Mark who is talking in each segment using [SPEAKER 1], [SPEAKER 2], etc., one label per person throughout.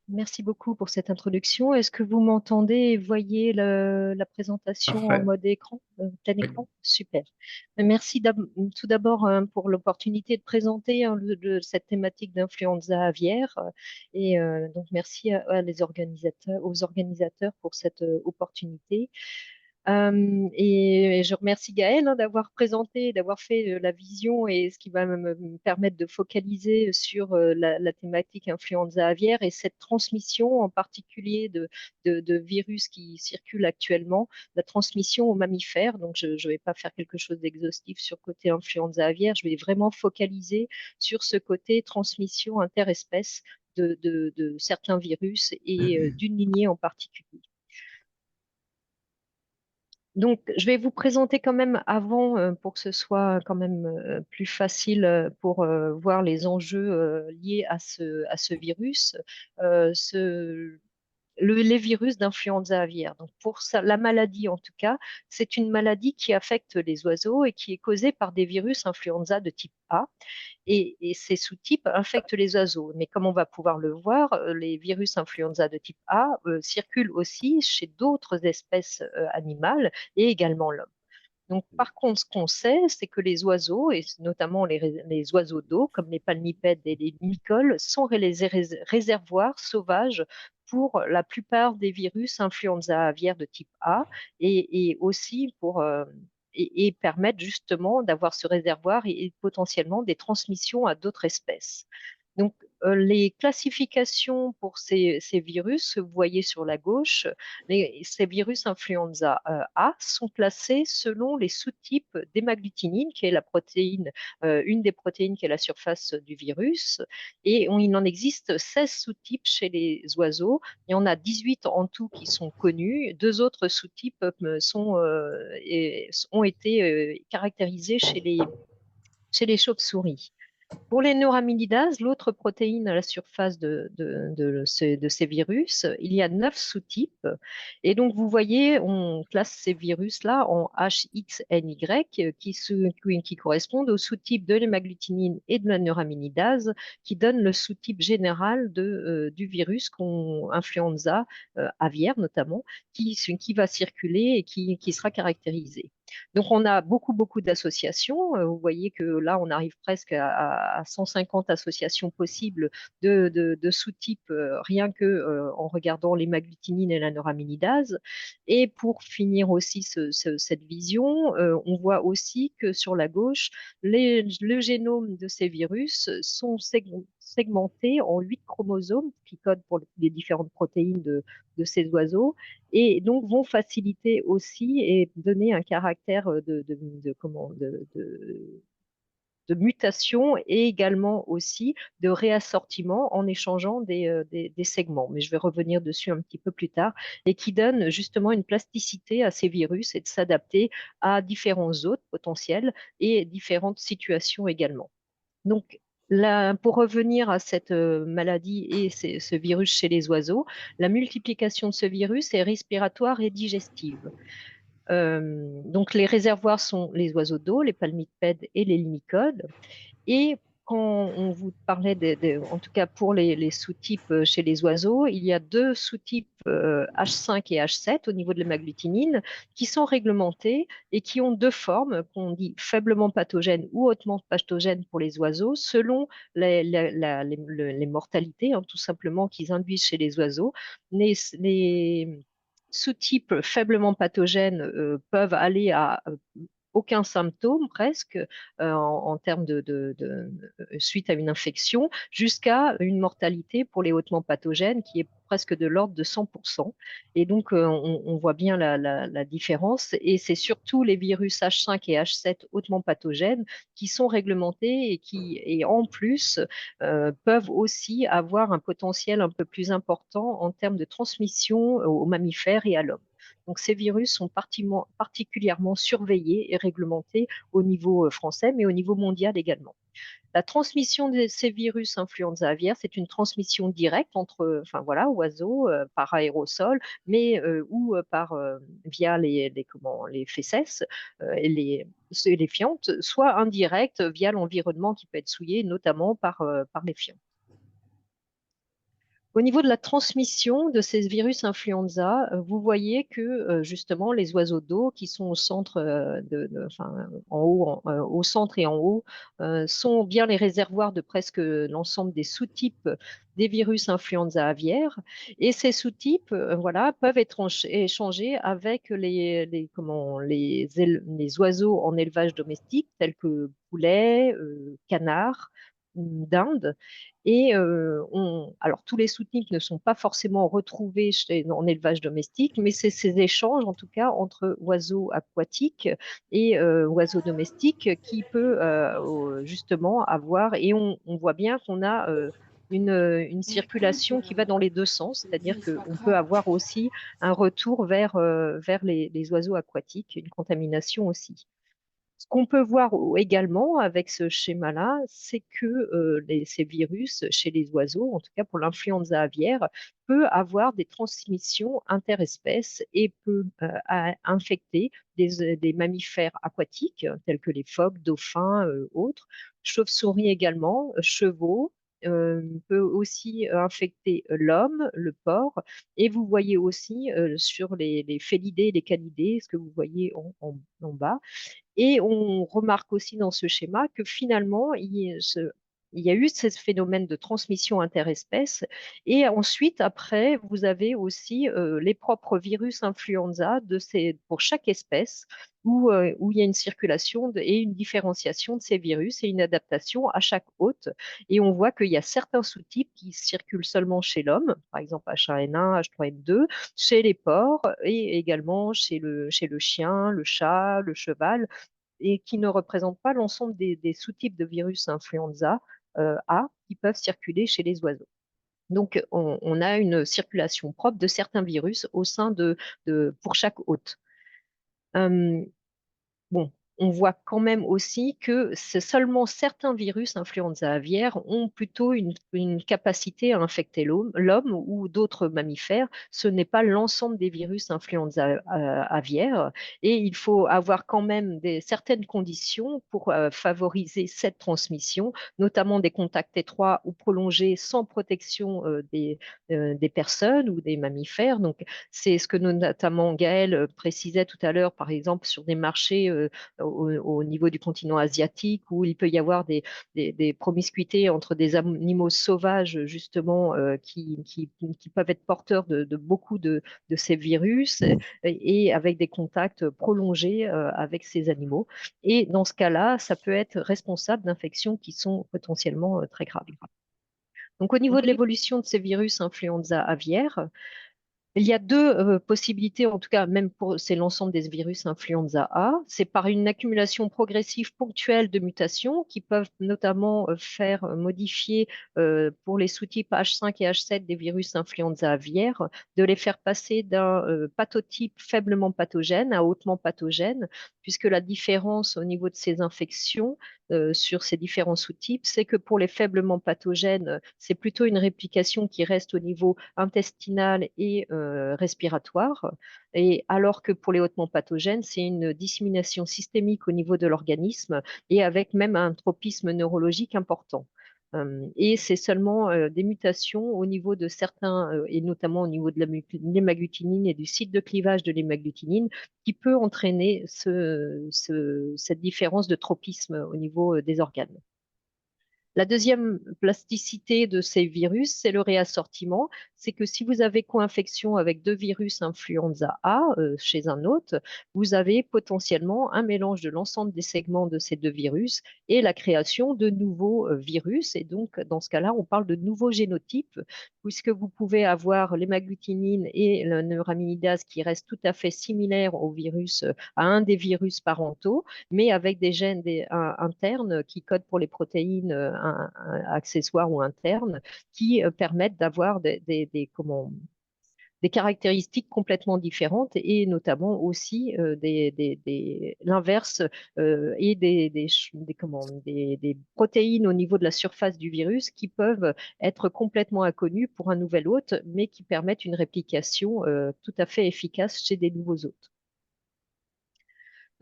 [SPEAKER 1] Merci beaucoup pour cette introduction. Est-ce que vous m'entendez et voyez la présentation en
[SPEAKER 2] Parfait.
[SPEAKER 1] mode écran, plein
[SPEAKER 2] Oui.
[SPEAKER 1] écran? Super. Merci tout d'abord pour l'opportunité de présenter cette thématique d'influenza aviaire. Donc merci aux organisateurs pour cette opportunité. Et je remercie Gaël d'avoir présenté, d'avoir fait la vision et ce qui va me permettre de focaliser sur la thématique influenza aviaire et cette transmission en particulier de virus qui circulent actuellement, la transmission aux mammifères. Donc je ne vais pas faire quelque chose d'exhaustif sur côté influenza aviaire, je vais vraiment focaliser sur ce côté transmission interespèces de certains virus et d'une lignée en particulier. Donc, je vais vous présenter quand même avant, pour que ce soit quand même plus facile pour voir les enjeux liés à ce virus, euh, ce, les virus d'influenza aviaire. Donc, pour ça, la maladie en tout cas, c'est une maladie qui affecte les oiseaux et qui est causée par des virus influenza de type A et ces sous-types infectent les oiseaux. Mais comme on va pouvoir le voir, les virus influenza de type A circulent aussi chez d'autres espèces animales et également l'homme. Donc, par contre, ce qu'on sait, c'est que les oiseaux, et notamment les oiseaux d'eau, comme les palmipèdes et les limacoles, sont les réservoirs sauvages pour la plupart des virus influenza aviaire de type A et aussi et permettent justement d'avoir ce réservoir et potentiellement des transmissions à d'autres espèces. Donc, les classifications pour ces virus, vous voyez sur la gauche, ces virus influenza A sont classés selon les sous-types d'hémagglutinine, qui est la protéine, une des protéines qui est la surface du virus. Et il en existe 16 sous-types chez les oiseaux. Il y en a 18 en tout qui sont connus. Deux autres sous-types ont été caractérisés chez les chauves-souris. Pour les neuraminidase, l'autre protéine à la surface de ces virus, il y a 9 sous-types. Et donc, vous voyez, on classe ces virus-là en H, X, N, Y qui correspondent aux sous-types de l'hémagglutinine et de la neuraminidase qui donnent le sous-type général du virus influenza aviaire notamment, qui va circuler et qui sera caractérisé. Donc, on a beaucoup d'associations. Vous voyez que là, on arrive presque à 150 associations possibles de sous-types, rien que en regardant les magglutinines et la neuraminidase. Et pour finir aussi cette vision, on voit aussi que sur la gauche, le génome de ces virus sont segmentés en 8 chromosomes qui codent pour les différentes protéines de ces oiseaux et donc vont faciliter aussi et donner un caractère de mutation et également aussi de réassortiment en échangeant des segments. Mais je vais revenir dessus un petit peu plus tard et qui donne justement une plasticité à ces virus et de s'adapter à différents hôtes potentiels et différentes situations également. Donc, là, pour revenir à cette maladie et ce virus chez les oiseaux, la multiplication de ce virus est respiratoire et digestive. Donc, les réservoirs sont les oiseaux d'eau, les palmipèdes et les limicodes. Et quand on vous parlait, en tout cas pour les sous-types chez les oiseaux, il y a deux sous-types H5 et H7 au niveau de l'hémagglutinine qui sont réglementés et qui ont deux formes qu'on dit faiblement pathogènes ou hautement pathogènes pour les oiseaux selon les mortalités, hein, tout simplement qu'ils induisent chez les oiseaux. Les sous-types faiblement pathogènes peuvent aller à aucun symptôme presque en termes suite à une infection, jusqu'à une mortalité pour les hautement pathogènes qui est presque de l'ordre de 100%. Et donc, on voit bien la différence. Et c'est surtout les virus H5 et H7 hautement pathogènes qui sont réglementés et en plus, peuvent aussi avoir un potentiel un peu plus important en termes de transmission aux mammifères et à l'homme. Donc, ces virus sont particulièrement surveillés et réglementés au niveau français, mais au niveau mondial également. La transmission de ces virus influenza aviaire, c'est une transmission directe entre, enfin voilà, oiseaux par aérosol, mais ou via les fécès et les fientes, soit indirecte via l'environnement qui peut être souillé, notamment par les fientes. Au niveau de la transmission de ces virus influenza, vous voyez que justement les oiseaux d'eau qui sont au centre, enfin, en haut, au centre et en haut, sont bien les réservoirs de presque l'ensemble des sous-types des virus influenza aviaires. Et ces sous-types, voilà, peuvent être échangés avec les oiseaux en élevage domestique, tels que poulets, canards, dinde. Et alors, tous les sous-types ne sont pas forcément retrouvés en élevage domestique, mais c'est ces échanges, en tout cas, entre oiseaux aquatiques et oiseaux domestiques qui peut justement avoir, et on voit bien qu'on a une circulation qui va dans les deux sens, c'est-à-dire qu'on peut avoir aussi un retour vers les oiseaux aquatiques, une contamination aussi. Ce qu'on peut voir également avec ce schéma-là, c'est que ces virus chez les oiseaux, en tout cas pour l'influenza aviaire, peut avoir des transmissions interespèces et peut infecter des mammifères aquatiques tels que les phoques, dauphins, autres, chauves-souris également, chevaux. Peut aussi infecter l'homme, le porc, et vous voyez aussi sur les félidés, les canidés, ce que vous voyez en bas, et on remarque aussi dans ce schéma que finalement, il y a eu ce phénomène de transmission interespèces. Et ensuite, après, vous avez aussi les propres virus influenza pour chaque espèce, où il y a une circulation et une différenciation de ces virus et une adaptation à chaque hôte. Et on voit qu'il y a certains sous-types qui circulent seulement chez l'homme, par exemple H1N1, H3N2, chez les porcs et également chez le chien, le chat, le cheval, et qui ne représentent pas l'ensemble des sous-types de virus influenza A qui peuvent circuler chez les oiseaux. Donc, on a une circulation propre de certains virus au sein pour chaque hôte. Euh, Bon, on voit quand même aussi que c'est seulement certains virus influenza aviaire ont plutôt une capacité à infecter l'homme ou d'autres mammifères. Ce n'est pas l'ensemble des virus influenza aviaire, et il faut avoir quand même certaines conditions pour favoriser cette transmission, notamment des contacts étroits ou prolongés sans protection des personnes ou des mammifères. Donc, c'est ce que notamment Gaël précisait tout à l'heure, par exemple, sur des marchés au niveau du continent asiatique, où il peut y avoir des promiscuités entre des animaux sauvages, justement, qui peuvent être porteurs de beaucoup de ces virus, et avec des contacts prolongés avec ces animaux. Et dans ce cas-là, ça peut être responsable d'infections qui sont potentiellement très graves. Donc, au niveau de l'évolution de ces virus influenza aviaires, il y a deux possibilités, en tout cas, même pour c'est l'ensemble des virus influenza A. C'est par une accumulation progressive ponctuelle de mutations qui peuvent notamment faire modifier pour les sous-types H5 et H7 des virus influenza aviaires, de les faire passer d'un pathotype faiblement pathogène à hautement pathogène, puisque la différence au niveau de ces infections sur ces différents sous-types, c'est que pour les faiblement pathogènes, c'est plutôt une réplication qui reste au niveau intestinal et respiratoire, et alors que pour les hautement pathogènes, c'est une dissémination systémique au niveau de l'organisme et avec même un tropisme neurologique important. Et c'est seulement des mutations au niveau de certains, et notamment au niveau de l'hémagglutinine et du site de clivage de l'hémagglutinine, qui peut entraîner cette différence de tropisme au niveau des organes. La deuxième plasticité de ces virus, c'est le réassortiment. C'est que si vous avez co-infection avec deux virus influenza A chez un hôte, vous avez potentiellement un mélange de l'ensemble des segments de ces deux virus et la création de nouveaux virus. Et donc, dans ce cas-là, on parle de nouveaux génotypes, puisque vous pouvez avoir l'hémagglutinine et le neuraminidase qui restent tout à fait similaires au virus, à un des virus parentaux, mais avec des gènes internes qui codent pour les protéines accessoires ou internes, qui permettent d'avoir des caractéristiques complètement différentes, et notamment aussi l'inverse, et des protéines au niveau de la surface du virus qui peuvent être complètement inconnues pour un nouvel hôte, mais qui permettent une réplication tout à fait efficace chez des nouveaux hôtes.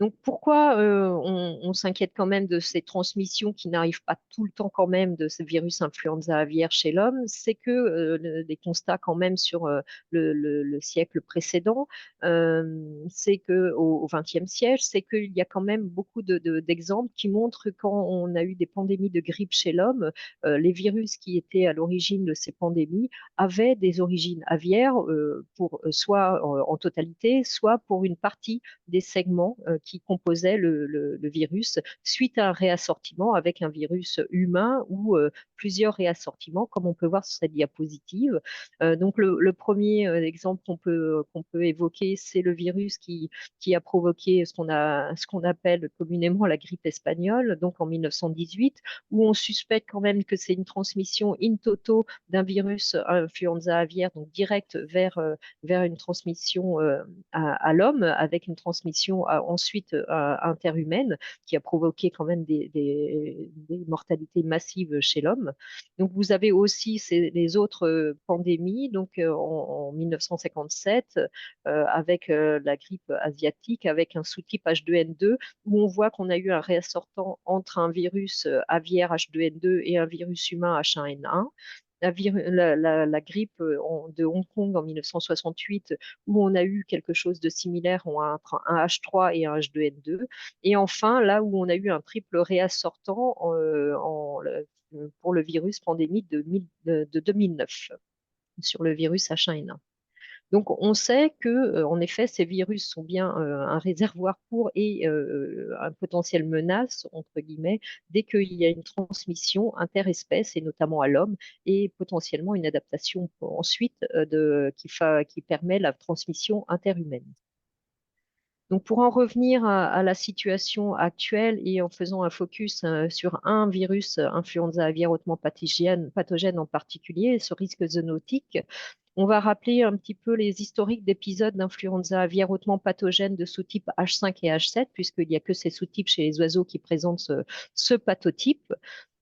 [SPEAKER 1] Donc pourquoi on s'inquiète quand même de ces transmissions qui n'arrivent pas tout le temps quand même de ce virus influenza aviaire chez l'homme? C'est que des constats quand même sur le siècle précédent, c'est que au XXe siècle, c'est qu'il y a quand même beaucoup d'exemples qui montrent que quand on a eu des pandémies de grippe chez l'homme, les virus qui étaient à l'origine de ces pandémies avaient des origines aviaires pour soit en totalité, soit pour une partie des segments qui composaient le virus suite à un réassortiment avec un virus humain ou plusieurs réassortiments, comme on peut voir sur cette diapositive. Donc le premier exemple qu'on peut évoquer, c'est le virus qui a provoqué ce qu'on appelle communément la grippe espagnole, donc en 1918, où on suspecte quand même que c'est une transmission in toto d'un virus influenza aviaire, donc direct vers une transmission à l'homme, avec une transmission ensuite interhumaine qui a provoqué quand même des mortalités massives chez l'homme. Donc vous avez aussi les autres pandémies, donc en 1957 avec la grippe asiatique, avec un sous-type H2N2, où on voit qu'on a eu un réassortant entre un virus aviaire H2N2 et un virus humain H1N1. La grippe de Hong Kong en 1968, où on a eu quelque chose de similaire entre un H3 et un H2N2. Et enfin, là où on a eu un triple réassortant pour le virus pandémique de 2009 sur le virus H1N1. Donc, on sait que, en effet, ces virus sont bien un réservoir pour et un potentiel menace, entre guillemets, dès qu'il y a une transmission interespèce, et notamment à l'homme, et potentiellement une adaptation ensuite qui permet la transmission interhumaine. Donc, pour en revenir à la situation actuelle et en faisant un focus sur un virus influenza aviaire hautement pathogène en particulier, ce risque zoonotique, on va rappeler un petit peu les historiques d'épisodes d'influenza aviaire hautement pathogène de sous-type H5 et H7, puisqu'il n'y a que ces sous-types chez les oiseaux qui présentent ce pathotype.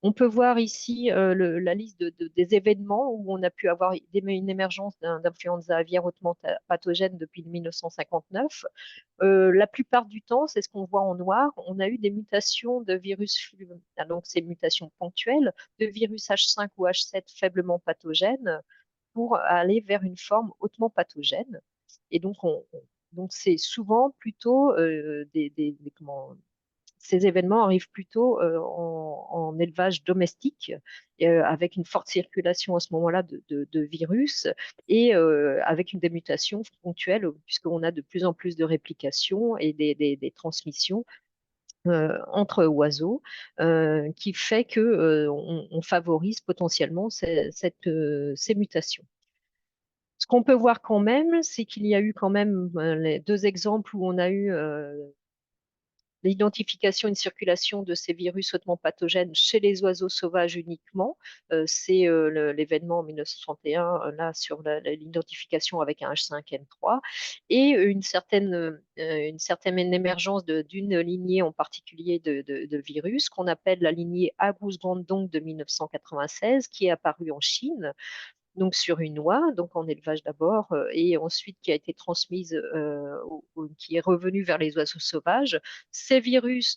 [SPEAKER 1] On peut voir ici la liste des événements où on a pu avoir une émergence d'influenza aviaire hautement pathogène depuis 1959. La plupart du temps, c'est ce qu'on voit en noir, on a eu des mutations de virus, donc ces mutations ponctuelles, de virus H5 ou H7 faiblement pathogènes pour aller vers une forme hautement pathogène. Et donc c'est souvent plutôt ces événements arrivent plutôt en élevage domestique, avec une forte circulation à ce moment-là de virus et avec une démutation ponctuelle, puisqu'on a de plus en plus de réplications et des transmissions entre oiseaux, qui fait que on favorise potentiellement ces mutations. Ce qu'on peut voir quand même, c'est qu'il y a eu quand même les deux exemples où on a eu l'identification et une circulation de ces virus hautement pathogènes chez les oiseaux sauvages uniquement. C'est l'événement en 1961, là, sur l'identification avec un H5N3, et une certaine émergence d'une lignée en particulier de virus qu'on appelle la lignée Agus-Guangdong de 1996, qui est apparue en Chine, donc sur une oie, donc en élevage d'abord, et ensuite qui a été transmise, qui est revenue vers les oiseaux sauvages. Ces virus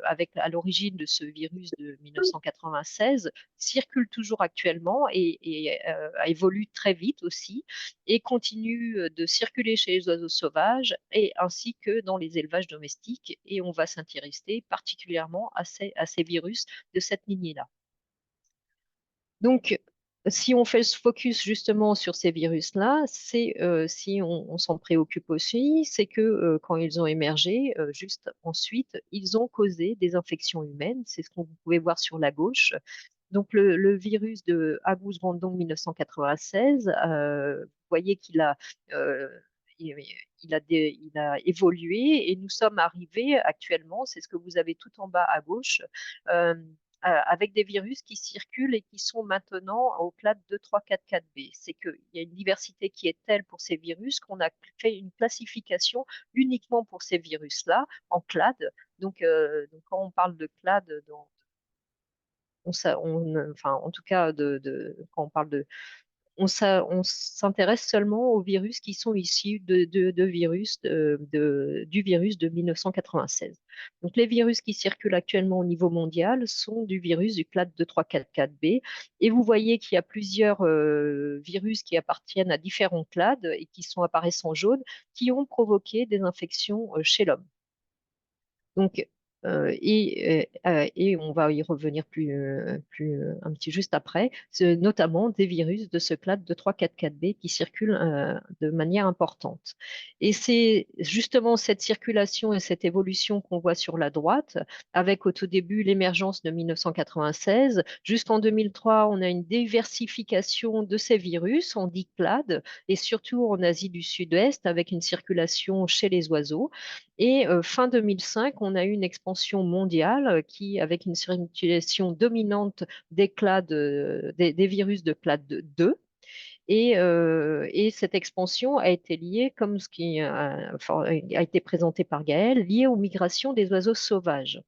[SPEAKER 1] avec à l'origine de ce virus de 1996 circulent toujours actuellement et évoluent très vite aussi et continuent de circuler chez les oiseaux sauvages et ainsi que dans les élevages domestiques. Et on va s'intéresser particulièrement à ces virus de cette lignée-là. Donc, si on fait ce focus justement sur ces virus-là, c'est si on s'en préoccupe aussi, c'est que quand ils ont émergé, juste ensuite, ils ont causé des infections humaines. C'est ce que vous pouvez voir sur la gauche. Donc, le virus de Agus-Guangdong 1996, vous voyez qu'il a il, il a évolué et nous sommes arrivés actuellement, c'est ce que vous avez tout en bas à gauche, euh, avec des virus qui circulent et qui sont maintenant au clade 2, 3, 4, 4b. C'est qu'il y a une diversité qui est telle pour ces virus qu'on a fait une classification uniquement pour ces virus-là en clade. Donc, quand on parle de clade, enfin, en tout cas, quand on parle on s'intéresse seulement aux virus qui sont issus du virus de 1996. Donc, les virus qui circulent actuellement au niveau mondial sont du virus du clade 2.3.4.4b. Et vous voyez qu'il y a plusieurs virus qui appartiennent à différents clades et qui sont apparus en jaune, qui ont provoqué des infections chez l'homme. Donc, et on va y revenir un petit juste après, notamment des virus de ce clade de 344B qui circulent de manière importante. Et c'est justement cette circulation et cette évolution qu'on voit sur la droite, avec au tout début l'émergence de 1996. Jusqu'en 2003, on a une diversification de ces virus, on dit clade, et surtout en Asie du Sud-Est, avec une circulation chez les oiseaux. Et fin 2005, on a eu une expansion mondiale qui, avec une circulation dominante des virus de clade 2. Et cette expansion a été liée, comme ce qui a été présenté par Gaël, liée aux migrations des oiseaux sauvages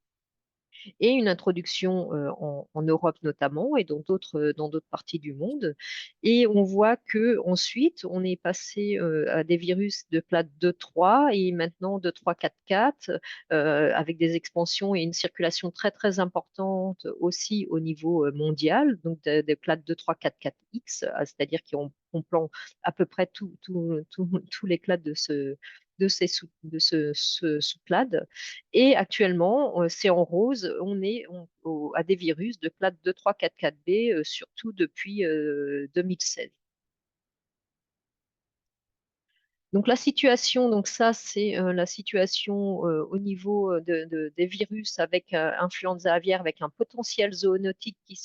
[SPEAKER 1] et une introduction en Europe notamment et dans d'autres parties du monde. Et on voit que ensuite on est passé à des virus de clade 2-3 et maintenant de 3-4-4 avec des expansions et une circulation très très importante aussi au niveau mondial, donc des clades 2-3-4-4X, c'est-à-dire qui ont complant à peu près tous les clades de ce sous-clade. Et actuellement, c'est en rose, on est à des virus de clade 2.3.4.4b, surtout depuis 2016. Donc la situation, donc ça c'est la situation au niveau des virus avec influenza aviaire, avec un potentiel zoonotique qui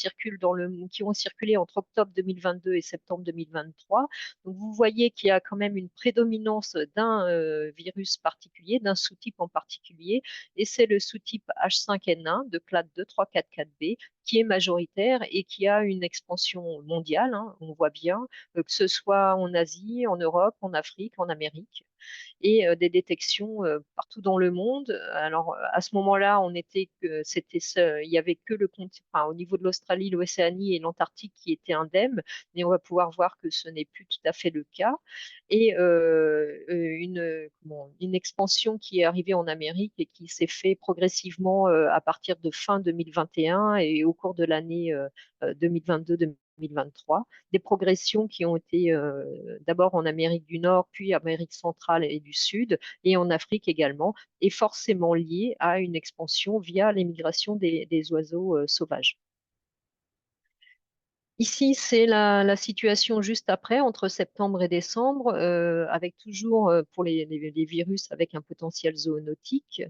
[SPEAKER 1] ont circulé entre octobre 2022 et septembre 2023. Donc vous voyez qu'il y a quand même une prédominance d'un virus particulier, d'un sous-type en particulier, et c'est le sous-type H5N1 de clade 2.3.4.4b qui est majoritaire et qui a une expansion mondiale, hein, on voit bien, que ce soit en Asie, en Europe, en Afrique, en Amérique, et des détections partout dans le monde. Alors, à ce moment-là, il y avait que au niveau de l'Australie, l'Océanie et l'Antarctique qui étaient indemnes, mais on va pouvoir voir que ce n'est plus tout à fait le cas. Et une expansion qui est arrivée en Amérique et qui s'est fait progressivement à partir de fin 2021 et au cours de l'année 2022-2023, des progressions qui ont été d'abord en Amérique du Nord, puis Amérique centrale et du Sud, et en Afrique également, et forcément liées à une expansion via l'émigration des oiseaux sauvages. Ici, c'est la situation juste après, entre septembre et décembre, avec toujours pour les virus avec un potentiel zoonotique.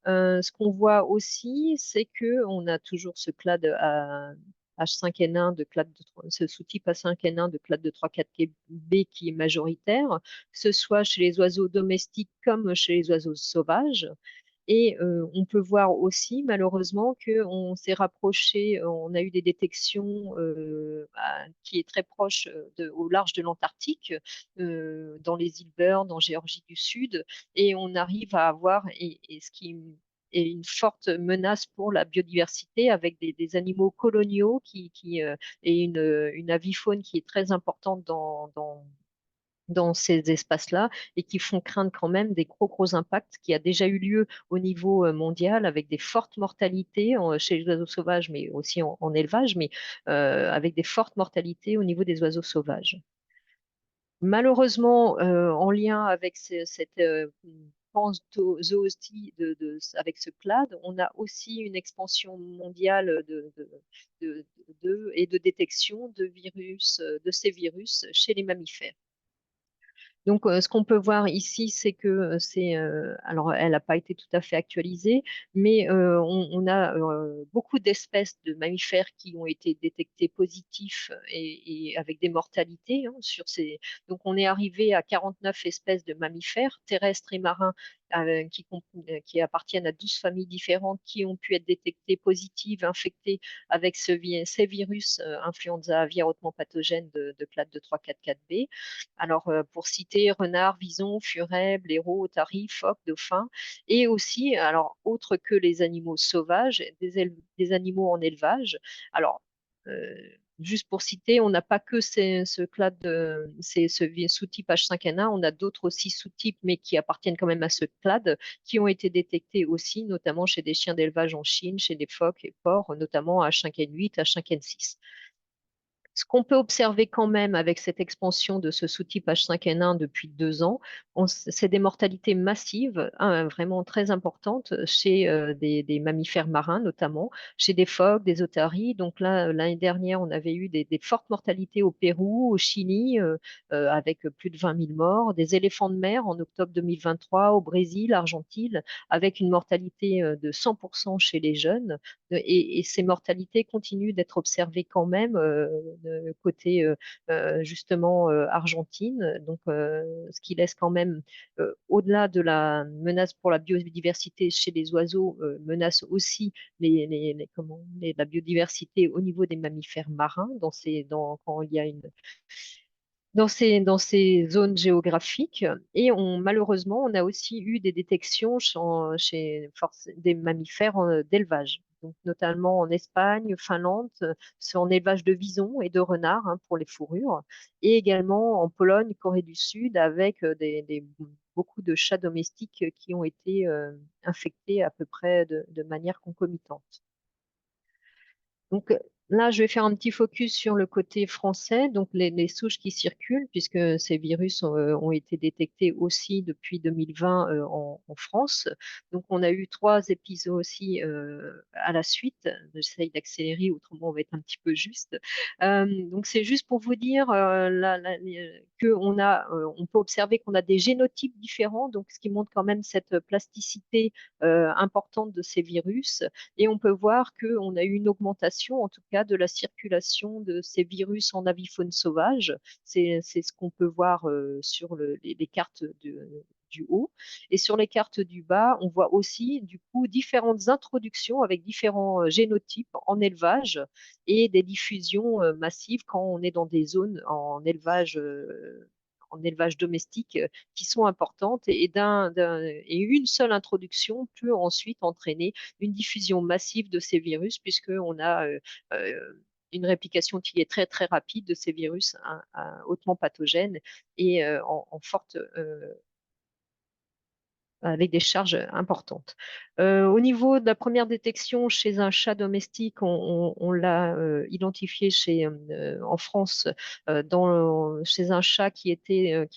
[SPEAKER 1] Ce qu'on voit aussi, c'est que on a toujours ce clade H5N1 ce sous-type H5N1 de clade de 3,4B qui est majoritaire, que ce soit chez les oiseaux domestiques comme chez les oiseaux sauvages. Et on peut voir aussi, malheureusement, qu'on s'est rapproché, on a eu des détections qui est très proche au large de l'Antarctique, dans les îles Burn, en Géorgie du Sud, et on arrive à avoir, et ce qui est une forte menace pour la biodiversité, avec des animaux coloniaux et une avifaune qui est très importante dans ces espaces-là et qui font craindre quand même des gros impacts qui a déjà eu lieu au niveau mondial avec des fortes mortalités chez les oiseaux sauvages, mais aussi en élevage, mais avec des fortes mortalités au niveau des oiseaux sauvages. Malheureusement, en lien avec cette zootie avec ce clade, on a aussi une expansion mondiale et de détection de virus, de ces virus chez les mammifères. Donc, ce qu'on peut voir ici, c'est que alors, elle n'a pas été tout à fait actualisée, mais on a beaucoup d'espèces de mammifères qui ont été détectés positifs et avec des mortalités, hein, sur ces. Donc, on est arrivé à 49 espèces de mammifères terrestres et marins qui appartiennent à 12 familles différentes qui ont pu être détectées positives, infectées avec ces virus influenza aviaire hautement pathogène de clade de 3-4-4b. Alors, pour citer renard, vison, furet, blaireau, otarie, phoque, dauphin, et aussi, alors, autre que les animaux sauvages, des animaux en élevage. Alors, juste pour citer, on n'a pas que ce clade, ce sous-type H5N1, on a d'autres aussi sous-types, mais qui appartiennent quand même à ce clade, qui ont été détectés aussi, notamment chez des chiens d'élevage en Chine, chez des phoques et porcs, notamment H5N8, H5N6. Ce qu'on peut observer quand même avec cette expansion de ce sous-type H5N1 depuis 2 ans, c'est des mortalités massives, hein, vraiment très importantes chez des mammifères marins notamment, chez des phoques, des otaries. Donc là, l'année dernière, on avait eu des fortes mortalités au Pérou, au Chili, avec plus de 20 000 morts, des éléphants de mer en octobre 2023 au Brésil, Argentine, avec une mortalité de 100% chez les jeunes. Et ces mortalités continuent d'être observées quand même côté justement Argentine, donc ce qui laisse quand même, au-delà de la menace pour la biodiversité chez les oiseaux, menace aussi la biodiversité au niveau des mammifères marins quand il y a dans ces zones géographiques. Et malheureusement, on a aussi eu des détections des mammifères d'élevage, donc notamment en Espagne, Finlande, c'est en élevage de visons et de renards, hein, pour les fourrures, et également en Pologne, Corée du Sud, avec beaucoup de chats domestiques qui ont été infectés à peu près de manière concomitante. Donc là, je vais faire un petit focus sur le côté français, donc les souches qui circulent, puisque ces virus ont été détectés aussi depuis 2020 en France. Donc on a eu 3 épisodes aussi à la suite. J'essaye d'accélérer, autrement on va être un petit peu juste. Donc c'est juste pour vous dire on peut observer qu'on a des génotypes différents, donc ce qui montre quand même cette plasticité importante de ces virus. Et on peut voir qu'on a eu une augmentation, en tout cas, de la circulation de ces virus en avifaune sauvage. C'est ce qu'on peut voir sur les cartes du haut. Et sur les cartes du bas, on voit aussi, du coup, différentes introductions avec différents génotypes en élevage et des diffusions massives quand on est dans des zones en élevage domestique qui sont importantes, et une seule introduction peut ensuite entraîner une diffusion massive de ces virus, puisqu'on a une réplication qui est très très rapide de ces virus, hein, hautement pathogènes et en forte avec des charges importantes. Au niveau de la première détection chez un chat domestique, on l'a identifié en France chez un chat qui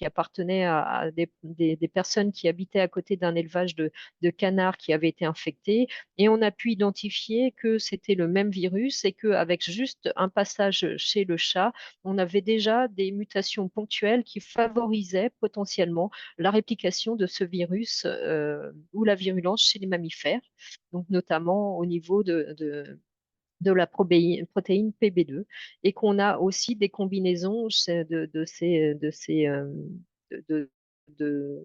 [SPEAKER 1] appartenait à des personnes qui habitaient à côté d'un élevage de canards qui avait été infecté. Et on a pu identifier que c'était le même virus et qu'avec juste un passage chez le chat, on avait déjà des mutations ponctuelles qui favorisaient potentiellement la réplication de ce virus ou la virulence chez les mammifères, donc notamment au niveau de la protéine PB2, et qu'on a aussi des combinaisons de, de-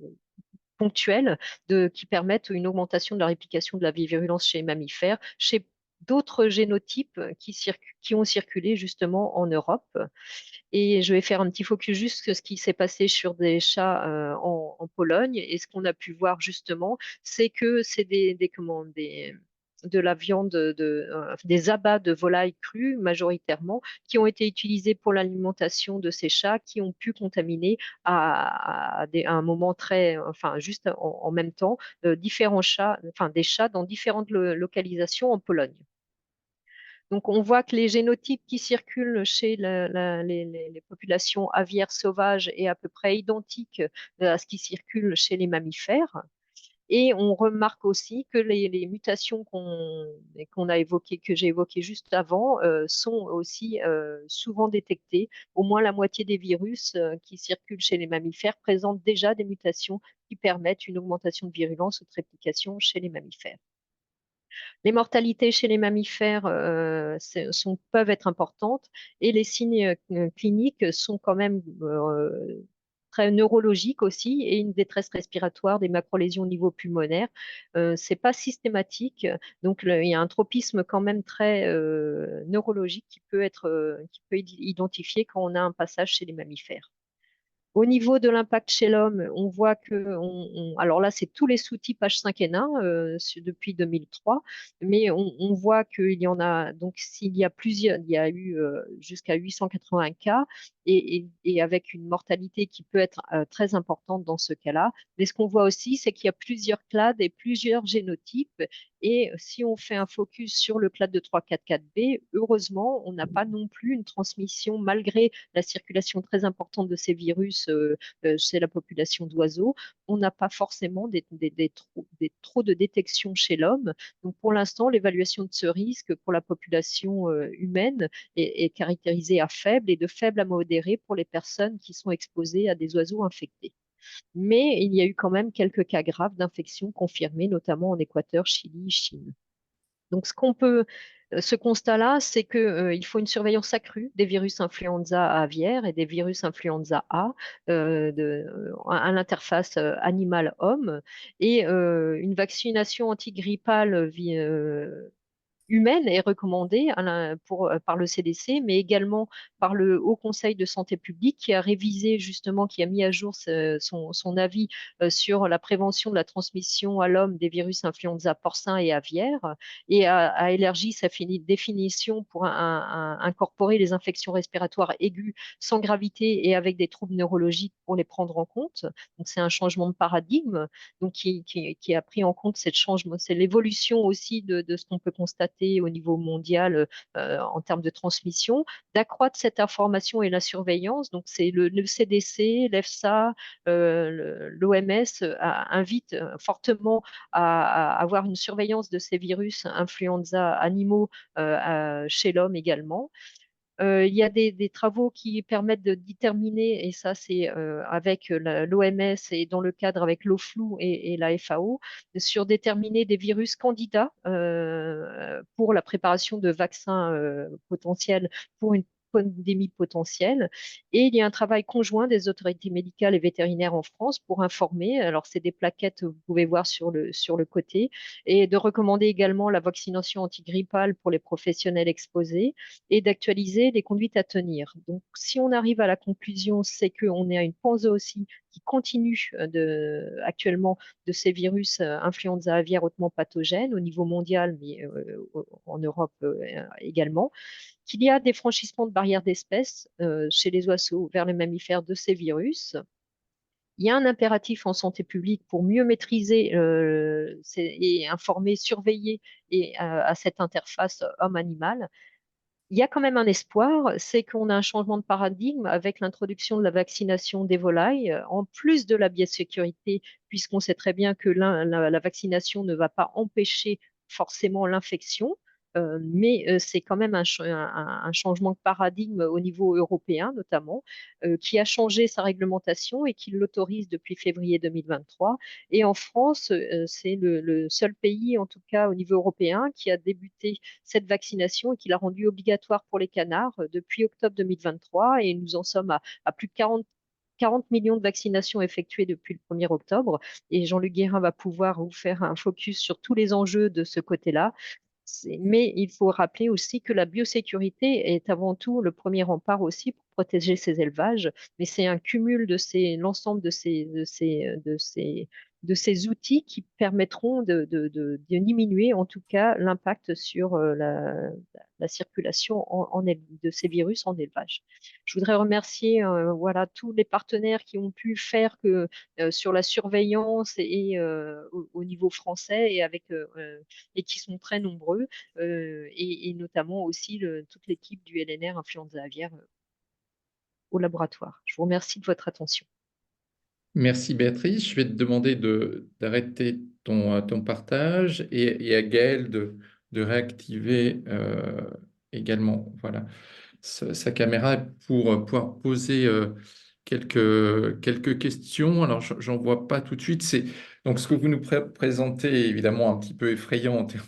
[SPEAKER 1] ponctuelles qui permettent une augmentation de la réplication de la virulence chez les mammifères, chez d'autres génotypes qui ont circulé justement en Europe. Et je vais faire un petit focus juste sur ce qui s'est passé sur des chats en Pologne. Et ce qu'on a pu voir justement, c'est que c'est de la viande, des abats de volailles crues majoritairement, qui ont été utilisés pour l'alimentation de ces chats, qui ont pu contaminer à un moment enfin juste en même temps, différents chats, enfin des chats dans différentes localisations en Pologne. Donc, on voit que les génotypes qui circulent chez les populations aviaires sauvages est à peu près identique à ce qui circule chez les mammifères. Et on remarque aussi que les mutations qu'on a évoquées, que j'ai évoquées juste avant, sont aussi souvent détectées. Au moins la moitié des virus qui circulent chez les mammifères présentent déjà des mutations qui permettent une augmentation de virulence ou de réplication chez les mammifères. Les mortalités chez les mammifères peuvent être importantes, et les signes cliniques sont quand même très neurologiques aussi, et une détresse respiratoire, des macrolésions au niveau pulmonaire. C'est pas systématique, donc il y a un tropisme quand même très neurologique qui peut être identifié quand on a un passage chez les mammifères. Au niveau de l'impact chez l'homme, on voit que, alors là, c'est tous les sous-types H5N1 depuis 2003, mais on voit qu'il y en a, donc s'il y a plusieurs, il y a eu jusqu'à 880 cas, et avec une mortalité qui peut être très importante dans ce cas-là. Mais ce qu'on voit aussi, c'est qu'il y a plusieurs clades et plusieurs génotypes, et si on fait un focus sur le clade de 344B, heureusement, on n'a pas non plus une transmission, malgré la circulation très importante de ces virus chez la population d'oiseaux, on n'a pas forcément trop de détection chez l'homme. Donc pour l'instant, l'évaluation de ce risque pour la population humaine est caractérisée à faible et de faible à modéré pour les personnes qui sont exposées à des oiseaux infectés. Mais il y a eu quand même quelques cas graves d'infection confirmés, notamment en Équateur, Chili, Chine. Donc, ce constat-là, c'est que, il faut une surveillance accrue des virus influenza aviaire et des virus influenza A à l'interface animal-homme, et une vaccination antigrippale humaine est recommandée par le CDC, mais également par le Haut Conseil de santé publique qui a révisé justement, qui a mis à jour son avis sur la prévention de la transmission à l'homme des virus influenza porcins et aviaires, et a élargi sa définition pour incorporer les infections respiratoires aiguës sans gravité et avec des troubles neurologiques pour les prendre en compte. Donc c'est un changement de paradigme, donc qui a pris en compte cette changement, c'est l'évolution aussi de ce qu'on peut constater au niveau mondial en termes de transmission, d'accroître cette information et la surveillance. Donc c'est le CDC, l'EFSA, l'OMS invitent fortement à avoir une surveillance de ces virus influenza animaux chez l'homme également. Il y a des travaux qui permettent de déterminer, et ça c'est avec l'OMS et dans le cadre avec l'OFLU et la FAO, sur déterminer des virus candidats pour la préparation de vaccins potentiels pour une pandémie potentielle. Et il y a un travail conjoint des autorités médicales et vétérinaires en France pour informer. Alors c'est des plaquettes, vous pouvez voir sur le côté, et de recommander également la vaccination antigrippale pour les professionnels exposés et d'actualiser les conduites à tenir. Donc, si on arrive à la conclusion, c'est qu'on est à une panzootie qui continue actuellement de ces virus influenza aviaire hautement pathogènes au niveau mondial, mais en Europe également, qu'il y a des franchissements de barrières d'espèces chez les oiseaux vers les mammifères de ces virus. Il y a un impératif en santé publique pour mieux maîtriser et informer, surveiller à cette interface homme-animal. Il y a quand même un espoir, c'est qu'on a un changement de paradigme avec l'introduction de la vaccination des volailles, en plus de la biosécurité, puisqu'on sait très bien que la vaccination ne va pas empêcher forcément l'infection, mais c'est quand même un changement de paradigme au niveau européen notamment, qui a changé sa réglementation et qui l'autorise depuis février 2023. Et en France, c'est le seul pays, en tout cas au niveau européen, qui a débuté cette vaccination et qui l'a rendue obligatoire pour les canards depuis octobre 2023. Et nous en sommes à plus de 40 millions de vaccinations effectuées depuis le 1er octobre. Et Jean-Luc Guérin va pouvoir vous faire un focus sur tous les enjeux de ce côté-là. Mais il faut rappeler aussi que la biosécurité est avant tout le premier rempart aussi pour protéger ces élevages, mais c'est un cumul de l'ensemble de ces outils qui permettront de diminuer en tout cas l'impact sur la circulation de ces virus en élevage. Je voudrais remercier voilà, tous les partenaires qui ont pu faire que sur la surveillance au niveau français et qui sont très nombreux, et notamment aussi toute l'équipe du LNR Influenza Aviaire au laboratoire. Je vous remercie de votre attention.
[SPEAKER 2] Merci Béatrice. Je vais te demander d'arrêter ton partage et à Gaël de réactiver également voilà, sa caméra pour pouvoir poser quelques questions. Alors, j'en vois pas tout de suite. Donc, ce que vous nous présentez est évidemment un petit peu effrayant en termes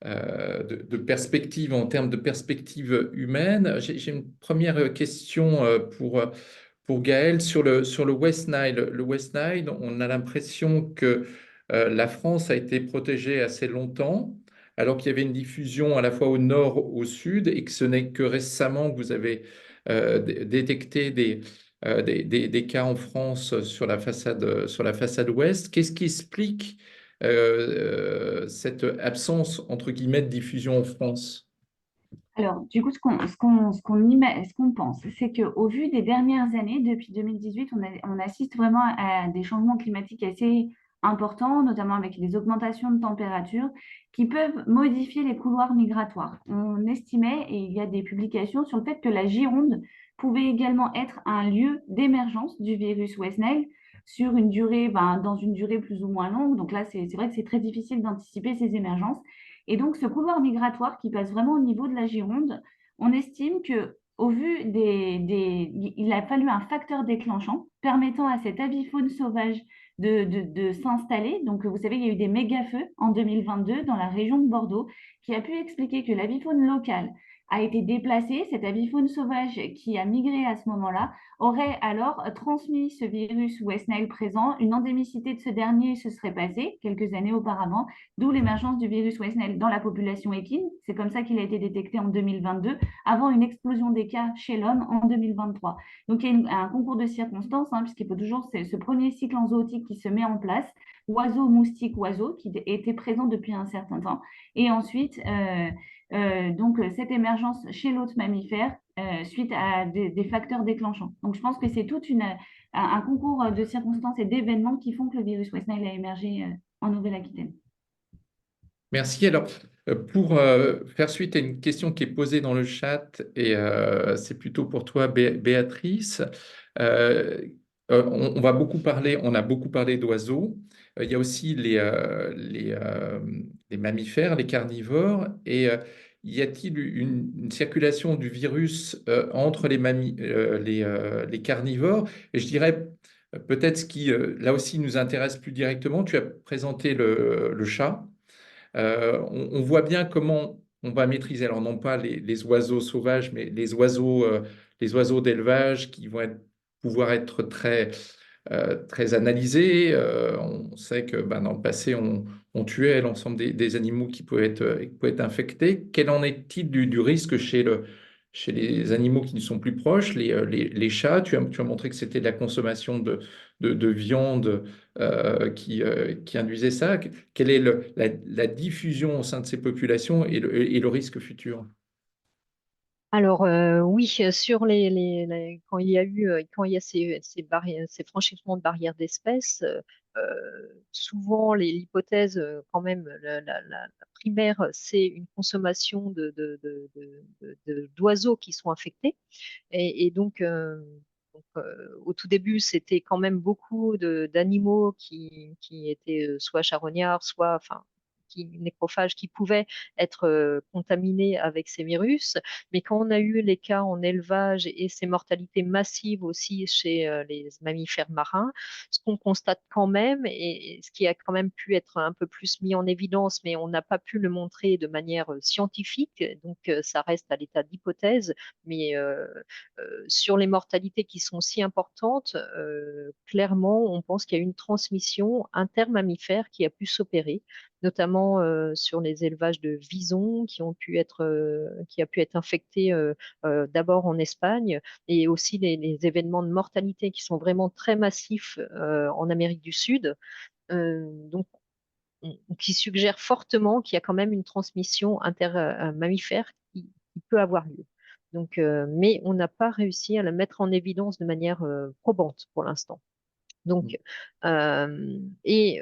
[SPEAKER 2] de perspective, en termes de perspective humaine. J'ai une première question pour Gaël sur le West Nile. Le West Nile, on a l'impression que la France a été protégée assez longtemps, alors qu'il y avait une diffusion à la fois au nord, au sud, et que ce n'est que récemment que vous avez détecté des cas en France sur la façade ouest. Qu'est-ce qui explique cette absence, entre guillemets, de diffusion en France?
[SPEAKER 3] Alors, du coup, ce qu'on pense, c'est qu'au vu des dernières années, depuis 2018, on assiste vraiment à des changements climatiques assez importants, notamment avec les augmentations de température qui peuvent modifier les couloirs migratoires. On estimait, et il y a des publications sur le fait que la Gironde pouvait également être un lieu d'émergence du virus West Nile sur une durée, dans une durée plus ou moins longue. Donc là, c'est vrai que c'est très difficile d'anticiper ces émergences. Et donc, ce couloir migratoire qui passe vraiment au niveau de la Gironde, on estime que, au vu il a fallu un facteur déclenchant permettant à cet avifaune sauvage de s'installer. Donc, vous savez, il y a eu des méga-feux en 2022 dans la région de Bordeaux qui a pu expliquer que l'avifaune locale a été déplacé. Cet avifaune sauvage qui a migré à ce moment-là aurait alors transmis ce virus West Nile présent. Une endémicité de ce dernier se serait passée quelques années auparavant, d'où l'émergence du virus West Nile dans la population équine. C'est comme ça qu'il a été détecté en 2022, avant une explosion des cas chez l'homme en 2023. Donc il y a un concours de circonstances, puisqu'il faut toujours ce premier cycle en zootique qui se met en place, oiseau, moustique, oiseau, qui était présent depuis un certain temps. Et ensuite, donc cette émergence chez l'autre mammifère suite à des facteurs déclenchants. Donc je pense que c'est un concours de circonstances et d'événements qui font que le virus West Nile a émergé en Nouvelle-Aquitaine.
[SPEAKER 2] Merci. Alors, pour faire suite à une question qui est posée dans le chat, et c'est plutôt pour toi, Béatrice, euh, on va beaucoup parler, on a beaucoup parlé d'oiseaux. Il y a aussi les mammifères, les carnivores. Et y a-t-il une circulation du virus entre les carnivores? Et je dirais peut-être ce qui, là aussi, nous intéresse plus directement. Tu as présenté le chat. On voit bien comment on va maîtriser, alors non pas les oiseaux sauvages, mais les oiseaux d'élevage qui vont pouvoir être très analysés. On sait que dans le passé, on tuait l'ensemble des animaux qui pouvaient être infectés. Quel en est-il du risque chez les animaux qui ne sont plus proches, les chats? Tu as montré que c'était de la consommation de viande qui induisait ça. Quelle est la diffusion au sein de ces populations et le risque futur?
[SPEAKER 1] Alors oui, sur quand il y a eu quand il y a ces barrières, ces franchissements de barrières d'espèces, souvent l'hypothèse quand même la primaire, c'est une consommation d'oiseaux qui sont infectés. Et au tout début, c'était quand même beaucoup d'animaux qui étaient soit charognards, soit, enfin, nécrophages, qui pouvaient être contaminés avec ces virus. Mais quand on a eu les cas en élevage et ces mortalités massives aussi chez les mammifères marins, ce qu'on constate quand même, et ce qui a quand même pu être un peu plus mis en évidence, mais on n'a pas pu le montrer de manière scientifique, donc ça reste à l'état d'hypothèse, mais sur les mortalités qui sont si importantes, clairement, on pense qu'il y a une transmission intermammifère qui a pu s'opérer, notamment sur les élevages de visons qui a pu être infectés d'abord en Espagne, et aussi les événements de mortalité qui sont vraiment très massifs en Amérique du Sud. Donc, qui suggère fortement qu'il y a quand même une transmission intermammifère qui peut avoir lieu. Donc, mais on n'a pas réussi à la mettre en évidence de manière probante pour l'instant. Donc, et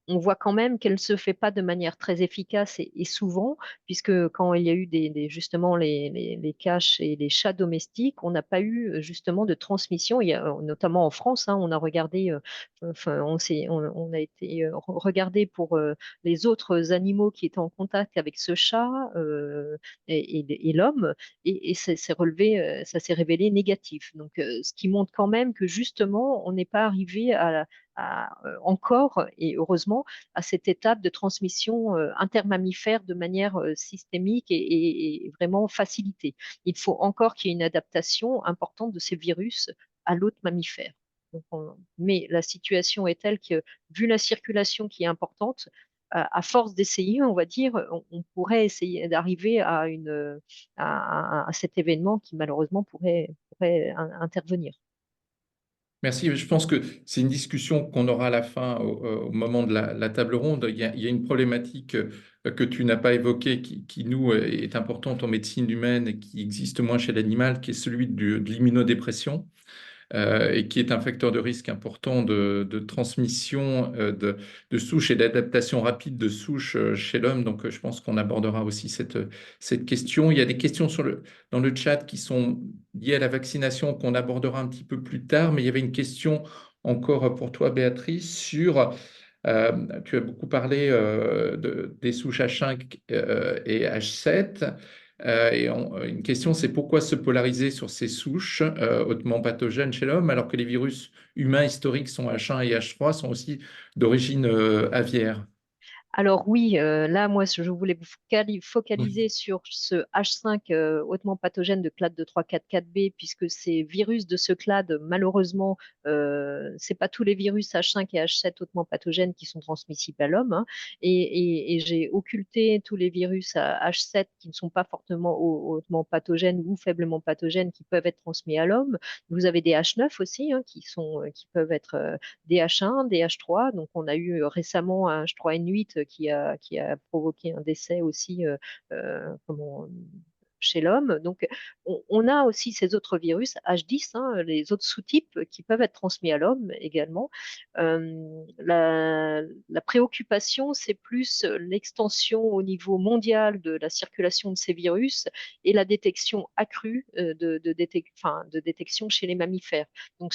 [SPEAKER 1] on voit quand même qu'elle ne se fait pas de manière très efficace et souvent, puisque quand il y a eu justement les cas chez les chats domestiques, on n'a pas eu justement de transmission. Il y a, notamment en France, on a regardé, enfin, on a été regardé pour les autres animaux qui étaient en contact avec ce chat et l'homme, et ça s'est révélé négatif. Donc, ce qui montre quand même que justement, on n'est pas arrivé encore, et heureusement, à cette étape de transmission intermammifère de manière systémique et vraiment facilitée. Il faut encore qu'il y ait une adaptation importante de ces virus à l'autre mammifère. Donc, mais la situation est telle que, vu la circulation qui est importante, à force d'essayer, on va dire, on pourrait essayer d'arriver à cet événement qui malheureusement pourrait intervenir.
[SPEAKER 2] Merci. Je pense que c'est une discussion qu'on aura à la fin, au moment de la table ronde. Il y a une problématique que tu n'as pas évoquée, qui, nous, est importante en médecine humaine et qui existe moins chez l'animal, qui est celui de l'immunodépression. Et qui est un facteur de risque important de transmission de souches et d'adaptation rapide de souches chez l'homme. Donc, je pense qu'on abordera aussi cette question. Il y a des questions dans le chat qui sont liées à la vaccination qu'on abordera un petit peu plus tard, mais il y avait une question encore pour toi, Béatrice, tu as beaucoup parlé des souches H5 et H7. Une question, c'est pourquoi se polariser sur ces souches hautement pathogènes chez l'homme, alors que les virus humains historiques sont H1 et H3 sont aussi d'origine aviaire.
[SPEAKER 1] Alors oui, là, moi, je voulais vous
[SPEAKER 2] Oui.
[SPEAKER 1] focaliser sur ce H5 hautement pathogène de clade de 344B, puisque ces virus de ce clade, malheureusement, c'est pas tous les virus H5 et H7 hautement pathogènes qui sont transmissibles à l'homme, hein. Et j'ai occulté tous les virus à H7 qui ne sont pas fortement hautement pathogènes ou faiblement pathogènes qui peuvent être transmis à l'homme. Vous avez des H9 aussi, hein, qui peuvent être des H1, des H3. Donc, on a eu récemment un H3N8 qui a provoqué un décès aussi chez l'homme. Donc, on a aussi ces autres virus, H10, hein, les autres sous-types qui peuvent être transmis à l'homme également. La préoccupation, c'est plus l'extension au niveau mondial de la circulation de ces virus et la détection accrue de détection chez les mammifères. Donc,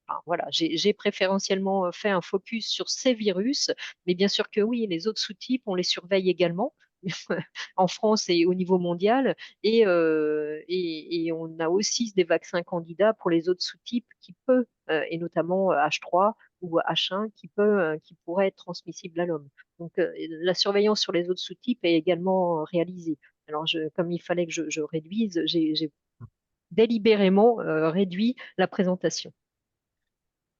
[SPEAKER 1] enfin, voilà, j'ai préférentiellement fait un focus sur ces virus, mais bien sûr que oui, les autres sous-types, on les surveille également en France et au niveau mondial, et on a aussi des vaccins candidats pour les autres sous-types et notamment H3 ou H1 qui pourraient être transmissibles à l'homme. Donc la surveillance sur les autres sous-types est également réalisée. Alors, comme il fallait que je réduise, j'ai délibérément réduit la présentation.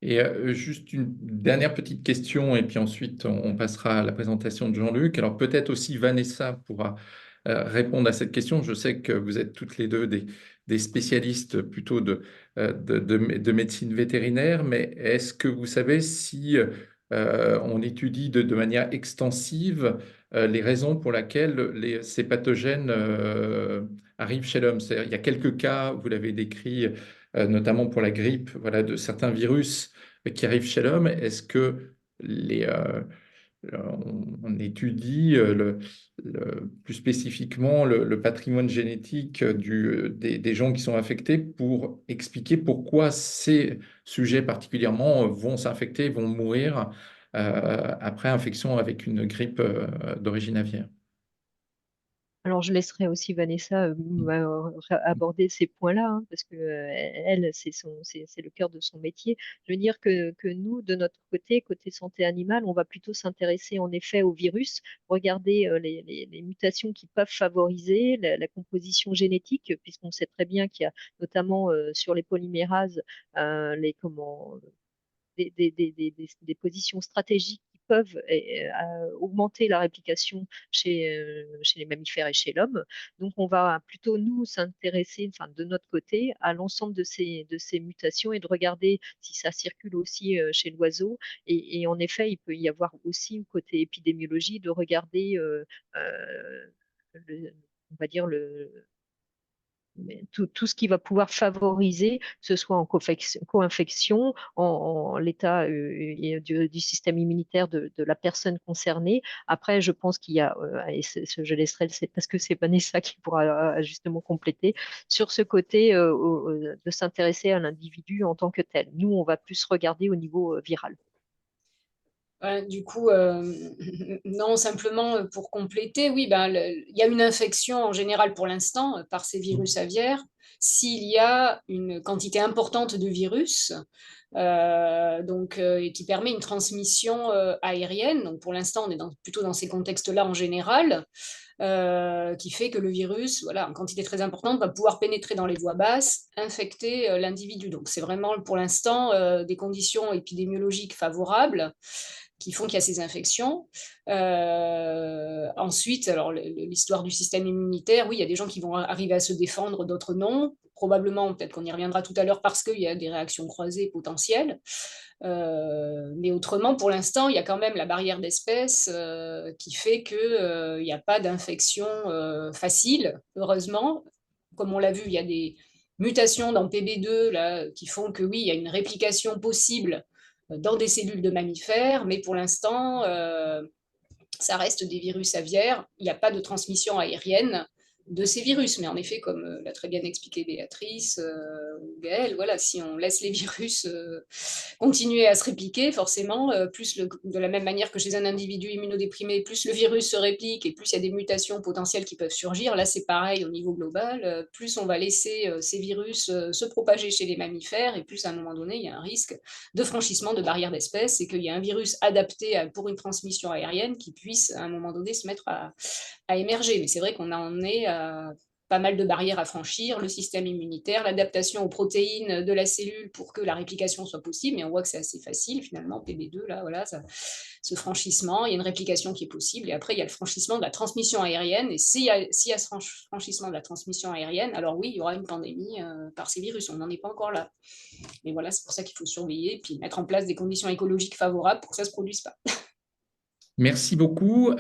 [SPEAKER 2] Et juste une dernière petite question, et puis ensuite on passera à la présentation de Jean-Luc. Alors peut-être aussi Vanessa pourra répondre à cette question. Je sais que vous êtes toutes les deux des spécialistes plutôt de médecine vétérinaire, mais est-ce que vous savez si on étudie de manière extensive les raisons pour lesquelles ces pathogènes arrivent chez l'homme? C'est-à-dire, il y a quelques cas, vous l'avez décrit, notamment pour la grippe, voilà, de certains virus qui arrivent chez l'homme. Est-ce que on étudie plus spécifiquement le patrimoine génétique des gens qui sont infectés pour expliquer pourquoi ces sujets particulièrement vont s'infecter, vont mourir après infection avec une grippe d'origine aviaire?
[SPEAKER 1] Alors, je laisserai aussi Vanessa aborder ces points-là, hein, parce que elle, c'est le cœur de son métier. Je veux dire que nous, de notre côté, côté santé animale, on va plutôt s'intéresser en effet aux virus, regarder les mutations qui peuvent favoriser la composition génétique, puisqu'on sait très bien qu'il y a notamment sur les polymérases des positions stratégiques qui peuvent augmenter la réplication chez les mammifères et chez l'homme. Donc, on va plutôt, nous, s'intéresser, enfin, de notre côté, à l'ensemble de ces mutations et de regarder si ça circule aussi chez l'oiseau. Et en effet, il peut y avoir aussi, côté épidémiologie, de regarder, on va dire, tout ce qui va pouvoir favoriser, que ce soit en co-infection, en l'état du système immunitaire de la personne concernée. Après, je pense qu'il y a, et je laisserai, c'est parce que c'est Vanessa qui pourra justement compléter, sur ce côté de s'intéresser à l'individu en tant que tel. Nous, on va plus regarder au niveau viral.
[SPEAKER 4] Du coup, non, simplement pour compléter, oui, ben, il y a une infection en général pour l'instant par ces virus aviaires. S'il y a une quantité importante de virus, et qui permet une transmission aérienne, donc pour l'instant, on est plutôt dans ces contextes-là en général, qui fait que le virus, voilà, en quantité très importante, va pouvoir pénétrer dans les voies basses, infecter l'individu. Donc c'est vraiment pour l'instant des conditions épidémiologiques favorables qui font qu'il y a ces infections. Ensuite, alors l'histoire du système immunitaire, oui, il y a des gens qui vont arriver à se défendre, d'autres non. probablement, peut-être qu'on y reviendra tout à l'heure, parce qu'il y a des réactions croisées potentielles. Mais autrement, pour l'instant, il y a quand même la barrière d'espèce qui fait qu'il n'y a pas d'infection facile, heureusement. Comme on l'a vu, il y a des mutations dans PB2 là, qui font que oui, il y a une réplication possible dans des cellules de mammifères, mais pour l'instant, ça reste des virus aviaires. Il n'y a pas de transmission aérienne de ces virus. Mais en effet, comme l'a très bien expliqué Béatrice ou Gaëlle, voilà, si on laisse les virus continuer à se répliquer, forcément, de la même manière que chez un individu immunodéprimé, plus le virus se réplique et plus il y a des mutations potentielles qui peuvent surgir, là c'est pareil au niveau global, plus on va laisser ces virus se propager chez les mammifères et plus à un moment donné, il y a un risque de franchissement de barrières d'espèces et qu'il y a un virus adapté pour une transmission aérienne qui puisse à un moment donné se mettre à émerger. Mais c'est vrai qu'on en est à pas mal de barrières à franchir, le système immunitaire, l'adaptation aux protéines de la cellule pour que la réplication soit possible, mais on voit que c'est assez facile finalement, PB2, là, voilà, ce franchissement, il y a une réplication qui est possible, et après il y a le franchissement de la transmission aérienne, et s'il y a ce franchissement de la transmission aérienne, alors oui, il y aura une pandémie par ces virus, on n'en est pas encore là. Mais voilà, c'est pour ça qu'il faut surveiller, et puis mettre en place des conditions écologiques favorables pour que ça ne se produise pas.
[SPEAKER 2] Merci beaucoup.